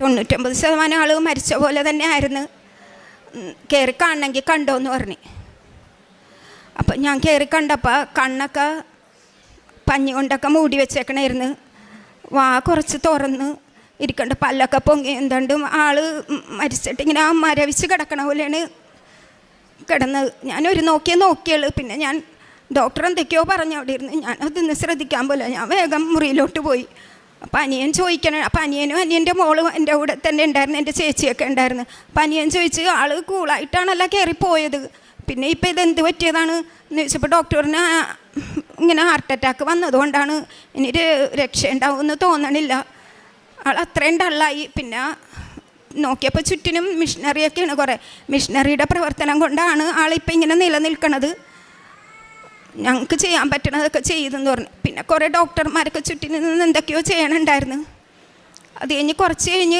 99% ആൾ മരിച്ച പോലെ തന്നെ ആയിരുന്നു. കയറി കാണണമെങ്കിൽ കണ്ടോയെന്ന് പറഞ്ഞു. അപ്പം ഞാൻ കയറി കണ്ടപ്പോൾ കണ്ണൊക്കെ പഞ്ഞി കൊണ്ടൊക്കെ മൂടി വെച്ചേക്കണായിരുന്നു. വാ കുറച്ച് തുറന്ന് ഇരിക്കണ്ട, പല്ലൊക്കെ പൊങ്ങി എന്താണ്ടും ആൾ മരിച്ചിട്ട് ഇങ്ങനെ മരവിച്ച് കിടക്കണ പോലെയാണ് കിടന്നത്. ഞാനൊരു നോക്കിയുള്ളൂ. പിന്നെ ഞാൻ ഡോക്ടർ എന്തൊക്കെയോ പറഞ്ഞു അവിടെ ഇരുന്ന്. ഞാനതൊന്ന് ശ്രദ്ധിക്കാൻ പോലെ ഞാൻ വേഗം മുറിയിലോട്ട് പോയി. അപ്പം അനിയൻ ചോദിക്കണം. അപ്പം അനിയനും അനിയൻ്റെ മോളും എൻ്റെ കൂടെ തന്നെ ഉണ്ടായിരുന്നു, എൻ്റെ ചേച്ചിയൊക്കെ ഉണ്ടായിരുന്നു. അപ്പം അനിയൻ ചോദിച്ച് ആൾ കൂളായിട്ടാണല്ലോ കയറിപ്പോയത്, പിന്നെ ഇപ്പം ഇതെന്ത് പറ്റിയതാണ് എന്ന് ചോദിച്ചപ്പോൾ ഡോക്ടറിന് ഇങ്ങനെ ഹാർട്ട് അറ്റാക്ക് വന്നതുകൊണ്ടാണ്, ഇനി രക്ഷ ഉണ്ടാവുമെന്ന് തോന്നണില്ല, ആൾ അത്രയും ഡള്ളായി. പിന്നെ നോക്കിയപ്പോൾ ചുറ്റിനും മിഷനറിയൊക്കെയാണ്, കുറേ മിഷനറിയുടെ പ്രവർത്തനം കൊണ്ടാണ് ആളിപ്പോൾ ഇങ്ങനെ നിലനിൽക്കണത്. ഞങ്ങൾക്ക് ചെയ്യാൻ പറ്റണതൊക്കെ ചെയ്തെന്ന് പറഞ്ഞു. പിന്നെ കുറേ ഡോക്ടർമാരൊക്കെ ചുറ്റിൽ നിന്ന് എന്തൊക്കെയോ ചെയ്യണുണ്ടായിരുന്നു. അത് കഴിഞ്ഞ് കുറച്ച് കഴിഞ്ഞ്